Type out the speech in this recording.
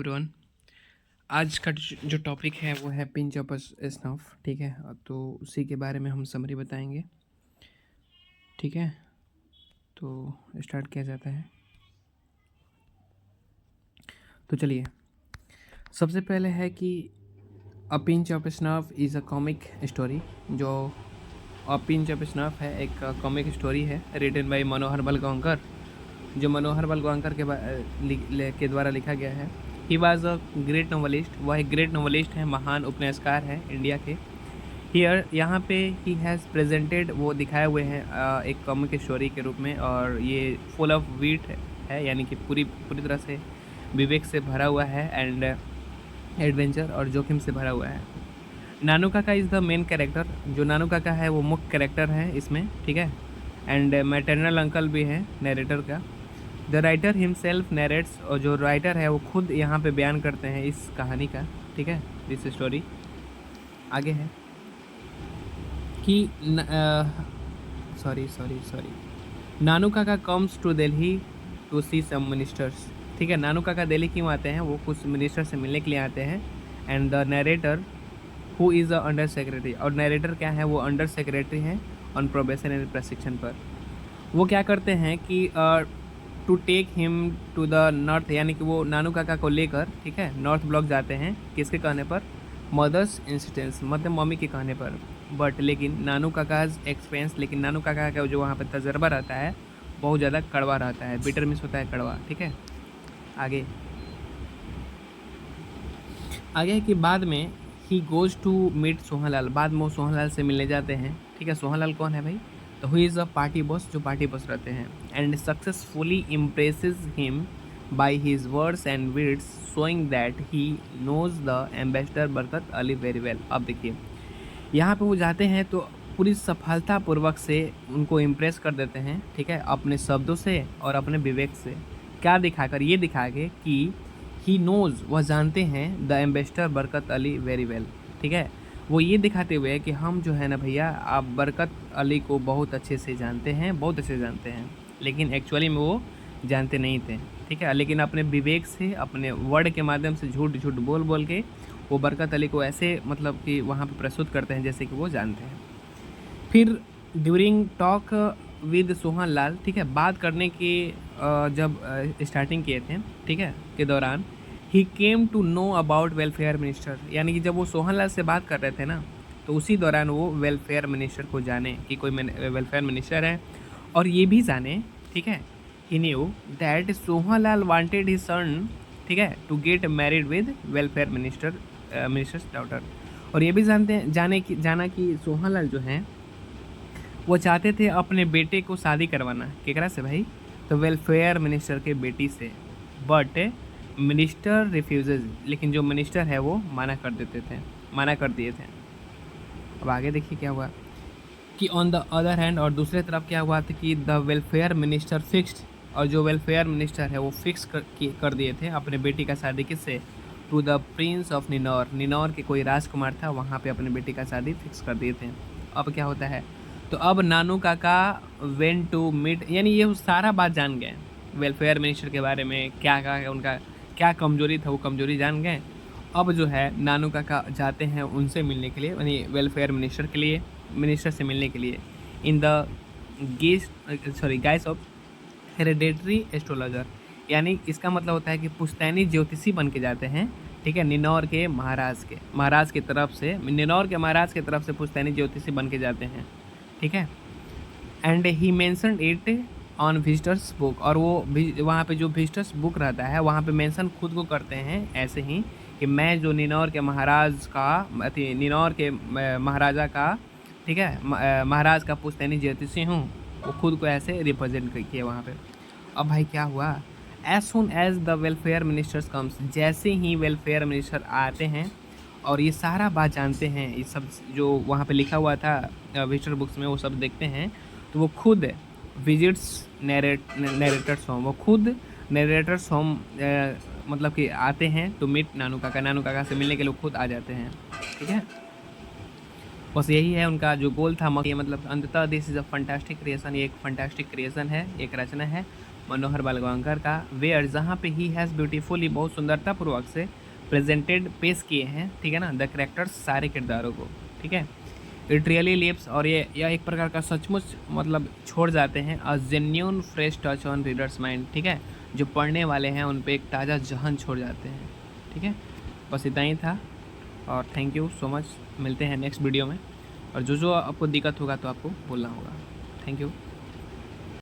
Everyone. आज का जो टॉपिक है वो है पिंच ऑफ स्नफ। ठीक है, तो उसी के बारे में हम समरी बताएंगे। ठीक है, तो स्टार्ट किया जाता है। तो चलिए, सबसे पहले है कि a pinch of snuff is a comic story. जो अ पिंच ऑफ स्नफ है एक कॉमिक स्टोरी है रिटन बाय मनोहर बलगांवकर, जो मनोहर बलगांवकर के द्वारा लिखा गया है। He was a great novelist, वह एक ग्रेट नॉवलिस्ट है, महान उपन्यासकार है इंडिया के। हियर यहाँ पे ही हैज़ प्रेजेंटेड, वो दिखाए हुए हैं एक कॉमिक स्टोरी के रूप में, और ये फुल ऑफ वीट है, यानी कि पूरी पूरी तरह से विवेक से भरा हुआ है एंड एडवेंचर और जोखिम से भरा हुआ है। नानू काका इज़ द मेन कैरेक्टर, जो नानू काका है वो मुख्य कैरेक्टर है इसमें। ठीक है, एंड मैटरनल अंकल भी है नरेटर का। द राइटर हिमसेल्फ नरेट्स, और जो राइटर है वो खुद यहाँ पे बयान करते हैं इस कहानी का। ठीक है, दिस स्टोरी आगे है कि sorry Nanu Kaka comes to Delhi to see some ministers. ठीक है, नानू काका दिल्ली क्यों आते हैं? वो कुछ मिनिस्टर से मिलने के लिए आते हैं। And the narrator who is a under secretary, और नरेटर क्या है? वो अंडर सेक्रेटरी हैं ऑन प्रोबेशन एंड प्रशिक्षण पर। वो क्या करते हैं कि to take him to the north, यानी कि वो नानू काका को लेकर, ठीक है, नॉर्थ ब्लॉक जाते हैं। किसके कहने पर? मदर्स इंसिस्टेंस, मतलब मम्मी के कहने पर। बट लेकिन नानू काकाज एक्सपेंस, लेकिन नानू काका का जो वहाँ पर तजर्बा रहता है बहुत ज़्यादा कड़वा रहता है, बिटर मिस होता है, कड़वा। ठीक है, आगे आगे है कि बाद में ही गोज़ टू मीट सोहनलाल, बाद में वो सोहनलाल से मिलने जाते हैं। ठीक है, सोहनलाल कौन है भाई? तो who is a party boss, जो पार्टी बॉस रहते हैं। And successfully impresses him by his words and wits, showing that he knows the ambassador Barkat Ali very well. अब देखिए, यहाँ पे वो जाते हैं तो पूरी सफलतापूर्वक से उनको इम्प्रेस कर देते हैं। ठीक है, अपने शब्दों से और अपने विवेक से। क्या दिखाकर? ये दिखा के कि ही नोज़, वह जानते हैं, the ambassador Barkat Ali very well. ठीक है, वो ये दिखाते हुए कि हम जो है ना भैया, आप बरकत अली को बहुत अच्छे से जानते हैं, बहुत अच्छे से जानते हैं, लेकिन एक्चुअली में वो जानते नहीं थे। ठीक है, लेकिन अपने विवेक से, अपने वर्ड के माध्यम से झूठ झूठ बोल बोल के वो बरकत अली को ऐसे मतलब कि वहाँ पे प्रस्तुत करते हैं जैसे कि वो जानते हैं। फिर during talk with Sohan Lal, ठीक है, बात करने की जब स्टार्टिंग किए थे, ठीक है, के दौरान ही came to know about welfare minister, यानी कि जब वो सोहन लाल से बात कर रहे थे ना, तो उसी दौरान वो वेलफेयर मिनिस्टर को जाने कि कोई वेलफेयर मिनिस्टर है, और ये भी जाने, ठीक है, he knew that Sohan Lal wanted his son, ठीक है, to get married with welfare minister's daughter. और ये भी जाना कि सोहन लाल जो हैं वो चाहते थे अपने बेटे को शादी करवाना। केकरा से भाई? तो वेलफेयर मिनिस्टर के बेटी से। बट मिनिस्टर रिफ्यूजेज, लेकिन जो मिनिस्टर है वो मना कर दिए थे। अब आगे देखिए क्या हुआ कि ऑन द अदर हैंड, और दूसरे तरफ क्या हुआ था कि द वेलफेयर मिनिस्टर फिक्स्ड, और जो वेलफेयर मिनिस्टर है वो फिक्स कर दिए थे अपने बेटी का शादी किससे? टू द प्रिंस ऑफ निनौर, निनौर के कोई राजकुमार था, वहाँ पे अपने बेटी का शादी फिक्स कर दिए थे। अब क्या होता है? तो अब नानू काका वेन टू मीट, यानी ये सारा बात जान गए वेलफेयर मिनिस्टर के बारे में, क्या क्या उनका क्या कमजोरी था, वो कमजोरी जान गए। अब जो है नानू काका जाते हैं उनसे मिलने के लिए, यानी वेलफेयर मिनिस्टर से मिलने के लिए, in the guys of hereditary astrologer, यानी इसका मतलब होता है कि पुश्तैनी ज्योतिषी बन के जाते हैं। ठीक है, निनौर के महाराज की तरफ से, निनौर के महाराज की तरफ से पुश्तैनी ज्योतिषी बन के जाते हैं। ठीक है, and he mentioned it on visitors book, और वो वहाँ पे जो विजिटर्स बुक रहता है वहाँ पे मेंशन खुद को करते हैं ऐसे ही कि मैं जो निनौर के महाराजा का, ठीक है, महाराज का पुश्तैनी ज्योतिषी हूँ, वो खुद को ऐसे रिप्रेजेंट किए वहाँ पे। अब भाई क्या हुआ? As soon as the welfare ministers comes, जैसे ही वेलफेयर मिनिस्टर आते हैं और ये सारा बात जानते हैं, ये सब जो वहाँ पे लिखा हुआ था विजिटर बुक्स में, वो सब देखते हैं, तो वो खुद विजिट्स नरेटर्स होम, वो खुद नरेटर्स होम मतलब कि आते हैं टू मीट नानू काका से मिलने के लिए खुद आ जाते हैं। ठीक है, बस यही है उनका जो गोल था, मतलब अंततः this is a fantastic creation, ये एक फंटास्टिक क्रिएशन है, एक रचना है, मनोहर बालगंगाकर का, वेयर जहाँ पे ही हैज़ ब्यूटीफुली बहुत सुंदरतापूर्वक से प्रेजेंटेड पेश किए हैं, ठीक है ना, द करेक्टर्स सारे किरदारों को, ठीक है। इट रियली लिव्स, और ये यह एक प्रकार का सचमुच मतलब छोड़ जाते हैं a genuine fresh touch on readers mind, ठीक है, जो पढ़ने वाले हैं उन पे एक ताज़ा जहन छोड़ जाते हैं, ठीक है। बस इतना ही था और थैंक यू सो मच, मिलते हैं नेक्स्ट वीडियो में। और जो जो आपको दिक्कत होगा तो आपको बोलना होगा। Thank you.